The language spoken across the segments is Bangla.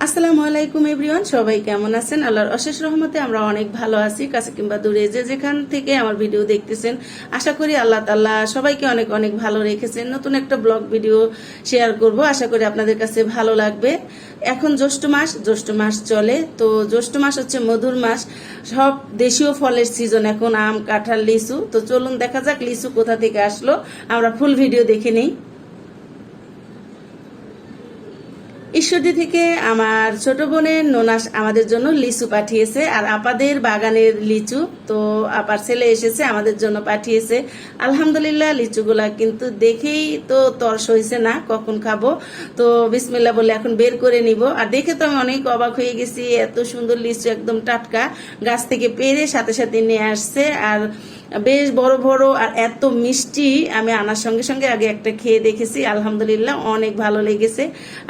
আসসালামু আলাইকুম এভরিওয়ান, সবাই কেমন আছেন? আল্লাহর অশেষ রহমতে আমরা অনেক ভালো আছি। কাছে কিংবা দূরে যে যেখান থেকে আমার ভিডিও দেখতেছেন, আশা করি আল্লাহ তাআলা সবাইকে অনেক অনেক ভালো রেখেছেন। নতুন একটা ব্লগ ভিডিও শেয়ার করব, আশা করি আপনাদের কাছে ভালো লাগবে। এখন জ্যৈষ্ঠ মাস চলে, তো জ্যৈষ্ঠ মাস হচ্ছে মধুর মাস। সব দেশীয় ফলের সিজন এখন, আম, কাঁঠাল, লিচু। তো চলুন দেখা যাক লিচু কোথা থেকে আসলো, আমরা ফুল ভিডিও দেখে নিই। ঈশ্বরদী থেকে আমার ছোট বোনের নোনাস আমাদের জন্য লিচু পাঠিয়েছে, আর আপাদের বাগানের লিচু। তো আপার ছেলে এসেছে আমাদের জন্য পাঠিয়েছে। আলহামদুলিল্লাহ, লিচুগুলা কিন্তু দেখেই তো তর্স হয়েছে না কখন খাবো। তো বিসমিল্লাহ বলে এখন বের করে নিব। আর দেখে তো আমি অনেক অবাক হয়ে গেছি, এত সুন্দর লিচু, একদম টাটকা, গাছ থেকে পেরে সাথে সাথে নিয়ে আসছে। আর বেশ বড় বড় আর এত মিষ্টি। আমি আনার সঙ্গে সঙ্গে আগে একটা খেয়ে দেখেছি, আলহামদুলিল্লাহ অনেক ভালো লেগেছে।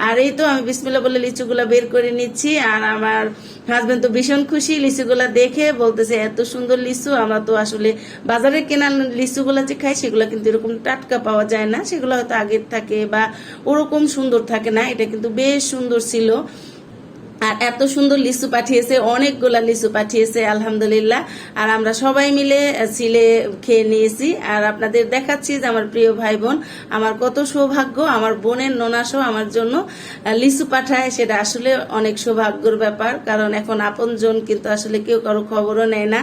আর এই তো আমি বিসমিল্লাহ বলে লিচুগুলা বের করে নিচ্ছি, আর আমার হাজবেন্ড তো ভীষণ খুশি লিচুগুলা দেখে, বলতেছে এত সুন্দর লিচু। আমরা তো আসলে বাজারে কেনা লিচুগুলা যে খাই সেগুলো কিন্তু এরকম টাটকা পাওয়া যায় না, সেগুলো হয়তো আগের থাকে বা ওরকম সুন্দর থাকে না। এটা কিন্তু বেশ সুন্দর ছিল। আর এত সুন্দর লিচু পাঠিয়েছে, অনেকগুলা লিচু পাঠিয়েছে আলহামদুলিল্লাহ। আর আমরা সবাই মিলে ছিলে খেয়ে নিয়েছি। আর আপনাদের দেখাচ্ছি যে আমার প্রিয় ভাই বোন, আমার কত সৌভাগ্য, আমার বোনের ননাসও আমার জন্য লিচু পাঠায়। সেটা আসলে অনেক সৌভাগ্যের ব্যাপার, কারণ এখন আপনজন কিন্তু আসলে কেউ কারো খবরও নেয় না।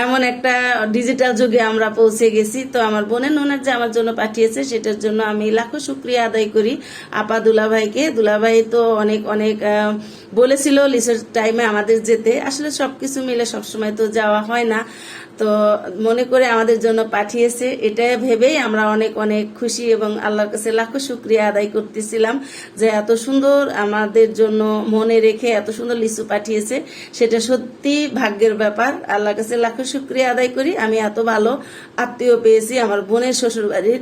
এমন একটা ডিজিটাল যুগে আমরা পৌঁছে গেছি। তো আমার বোনের ননার যে আমার জন্য পাঠিয়েছে, সেটার জন্য আমি লাখো শুক্রিয়া আদায় করি আপা দুলাভাইকে। দুলাভাই তো অনেক অনেক বলেছিল লিচুর টাইমে আমাদের যেতে, আসলে সবকিছু মিলে সবসময় তো যাওয়া হয় না। তো মনে করে আমাদের জন্য পাঠিয়েছে, এটা ভেবেই আমরা অনেক অনেক খুশি এবং আল্লাহর কাছে লাখো শুক্রিয়া আদায় করতেছিলাম যে এত সুন্দর আমাদের জন্য মনে রেখে এত সুন্দর লিচু পাঠিয়েছে। সেটা সত্যি ভাগ্যের ব্যাপার, আল্লাহর কাছে লাখো শুক্রিয়া আদায় করি। আমি এত ভালো আত্মীয় পেয়েছি আমার বোনের শ্বশুর বাড়ির।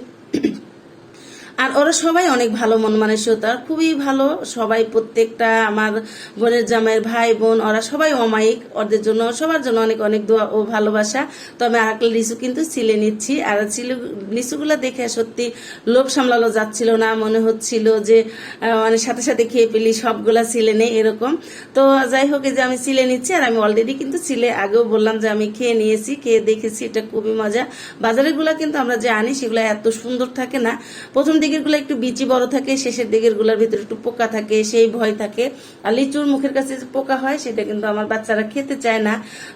আর ওরা সবাই অনেক ভালো মন মানসিকতা, খুবই ভালো সবাই। প্রত্যেকটা আমার বোনের জামাইয়ের ভাই বোন ওরা সবাই অমায়িক, ওদের জন্য সবার জন্য অনেক অনেক দোয়া ও ভালোবাসা। তো আমি আরেকটা লিচু কিন্তু ছিলে নিচ্ছি। আর লিচুগুলো দেখে সত্যি লোভ সামলানো যাচ্ছিল না, মনে হচ্ছিল যে মানে সাথে সাথে খেয়ে পেলি, সবগুলা ছিলে নেই এরকম। তো যাই হোক, এই যে আমি ছিলে নিচ্ছি। আর আমি অলরেডি কিন্তু ছিলে আগেও বললাম যে আমি খেয়ে নিয়েছি, খেয়ে দেখেছি, এটা খুবই মজা। বাজারের গুলা কিন্তু আমরা যে আনি সেগুলো এত সুন্দর থাকে না। প্রথম দিকের গুলো একটু বিচি বড় থাকে, শেষের দিকের গুলার ভিতরে একটু পোকা থাকে, সেই ভয় থাকে। আর লিচুর মুখের কাছে যে পোকা হয় সেটা কিন্তু আমার বাচ্চারা খেতে চায় না।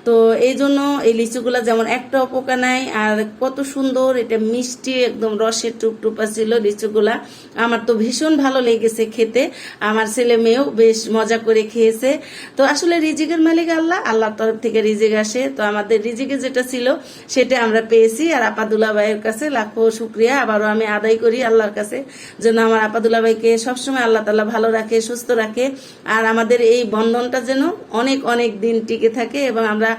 তো এই জন্য এই লিচুগুলা যেমন একটাও পোকা নাই, আর কত সুন্দর, এটা মিষ্টি, একদম রসের টুপটুপা ছিল লিচুগুলা। আমার তো ভীষণ ভালো লেগেছে খেতে, আমার ছেলে মেয়েও বেশ মজা করে খেয়েছে। তো আসলে রিজিকের মালিক আল্লাহ, আল্লাহর তরফ থেকে রিজিক আসে। তো আমাদের রিজিকে যেটা ছিল সেটা আমরা পেয়েছি। আর আপাদুল্লাহ ভাইয়ের কাছে লাখো শুক্রিয়া আবারও আমি আদায় করি আল্লাহর কাছে, যেন আমার আপাদুল্লাহ ভাইকে সবসময় আল্লাহ তাআলা ভালো রাখে, সুস্থ রাখে। আর আমাদের এই বন্ধনটা যেন অনেক অনেক দিন টিকে থাকে, এবং আমরা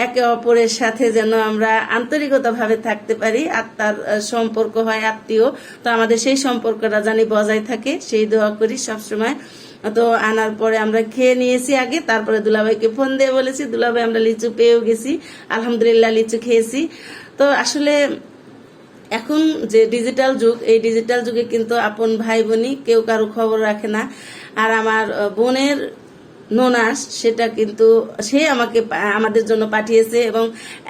একে অপরের সাথে যেন আমরা আন্তরিকতা ভাবে থাকতে পারি। আত্মার সম্পর্ক হয়, আত্মীয়। তো আমাদের সেই সম্পর্কটা জানি বজায় থাকে, সেই দোয়া করি সবসময়। তো আনার পরে আমরা খেয়ে নিয়েছি আগে, তারপরে দুলাভাইকে ফোন দিয়ে বলেছি, দুলাভাই আমরা লিচু পেয়েও গেছি, আলহামদুলিল্লাহ লিচু খেয়েছি। তো আসলে এখন যে ডিজিটাল যুগ, এই ডিজিটাল যুগে কিন্তু আপন ভাই বোনই কেউ কারো খবর রাখে না। আর আমার বোনের নোনাস, সেটা কিন্তু সে আমাদের জন্য পাঠিয়েছে, এবং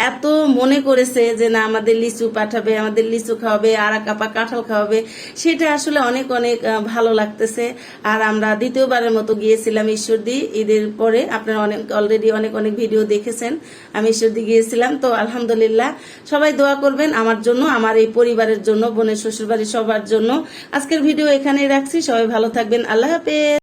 এত মনে করেছে যে না আমাদের লিচু পাঠাবে, আমাদের লিচু খাওয়াবে, আর কাপা কাঁঠাল খাওয়াবে। সেটা আসলে অনেক অনেক ভালো লাগতেছে। আর আমরা দ্বিতীয়বারের মতো গিয়েছিলাম ঈশ্বরদী ঈদের পরে, আপনারা অলরেডি অনেক অনেক ভিডিও দেখেছেন, আমি ঈশ্বরদী গিয়েছিলাম। তো আলহামদুলিল্লাহ, সবাই দোয়া করবেন আমার জন্য, আমার এই পরিবারের জন্য, বোনের শ্বশুরবাড়ি সবার জন্য। আজকের ভিডিও এখানেই রাখছি, সবাই ভালো থাকবেন, আল্লাহ হাফেজ।